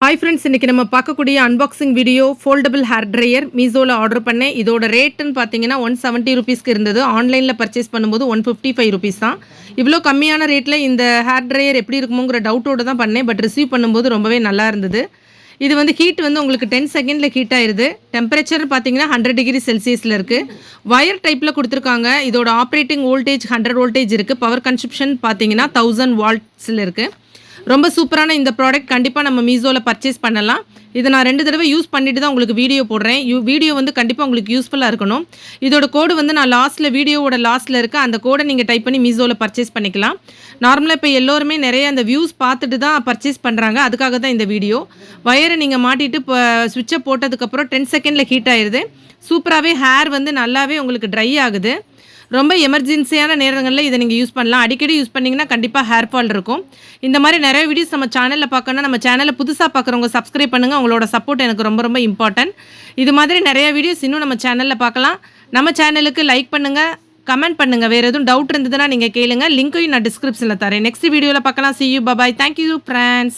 Hi friends, இன்றைக்கி நம்ம பார்க்கக்கூடிய unboxing video foldable hair dryer மீஷோவில் ஆர்டர் பண்ணேன். இதோட ரேட்டுன்னு பார்த்தீங்கன்னா 170 ருபீஸ்க்கு இருந்தது. ஆன்லைனில் பர்ச்சேஸ் பண்ணும்போது 155 ருபீஸ் தான். இவ்வளோ கம்மியான ரேட்டில் இந்த ஹேர் ட்ரையர் எப்படி இருக்குமோங்கிற டவுட்டோடு தான் பண்ணேன். பட் ரிசீவ் பண்ணும்போது ரொம்பவே நல்லா இருந்தது. இது வந்து ஹீட் வந்து உங்களுக்கு 10 செகண்டில் ஹீட் ஆயிடுது. டெம்பரேச்சர் பார்த்தீங்கன்னா 100 டிகிரி செல்சியஸில் இருக்குது. வயர் டைப்பில் கொடுத்துருக்காங்க. இதோட ஆப்ரேட்டிங் வோல்டேஜ் 100 வோல்டேஜ் இருக்குது. பவர் கன்சப்ஷன் பார்த்தீங்கன்னா 1000 வாட்ஸில் இருக்குது. ரொம்ப சூப்பரான இந்த ப்ராடக்ட் கண்டிப்பாக நம்ம மீஷோவில் பர்ச்சேஸ் பண்ணலாம். இதை நான் 2 தடவை யூஸ் பண்ணிட்டு தான் உங்களுக்கு வீடியோ போடுறேன். வீடியோ வந்து கண்டிப்பாக உங்களுக்கு யூஸ்ஃபுல்லாக இருக்கணும். இதோட கோடு வந்து நான் வீடியோவோட லாஸ்ட்டில் இருக்க அந்த கோடை நீங்கள் டைப் பண்ணி மீஷோவில் பர்ச்சேஸ் பண்ணிக்கலாம். நார்மலாக இப்போ எல்லோருமே நிறைய அந்த வியூஸ் பார்த்துட்டு தான் பர்ச்சேஸ் பண்ணுறாங்க. அதுக்காக தான் இந்த வீடியோ. வயரை நீங்கள் மாட்டிட்டு இப்போ ஸ்விட்சை போட்டதுக்கப்புறம் 10 செகண்டில் ஹீட் ஆயிடுது. சூப்பராகவே ஹேர் வந்து நல்லாவே உங்களுக்கு ட்ரை ஆகுது. ரொம்ப எமர்ஜென்சியான நேரங்களில் இதை நீங்கள் யூஸ் பண்ணலாம். அடிக்கடி யூஸ் பண்ணிங்கன்னா கண்டிப்பாக ஹேர் ஃபால் இருக்கும். இந்த மாதிரி நிறைய வீடியோஸ் நம்ம சேனலில் பார்க்கணுன்னா நம்ம சேனலை புதுசாக பார்க்குறவங்க சப்ஸ்கிரைப் பண்ணுங்கள். உங்களோட சப்போர்ட் எனக்கு ரொம்ப ரொம்ப இம்பார்ட்டன்ட். இது மாதிரி நிறைய வீடியோஸ் இன்னும் நம்ம சேனலில் பார்க்கலாம். நம்ம சேனலுக்கு லைக் பண்ணுங்கள், கமெண்ட் பண்ணுங்கள். வேறு எதுவும் டவுட் இருந்ததுன்னா நீங்கள் கேளுங்க. லிங்க்கையும் நான் டிஸ்கிரிப்ஷனில் தரேன். நெக்ஸ்ட் வீடியோவில் பார்க்கலாம். See you, bye bye. Thank you friends.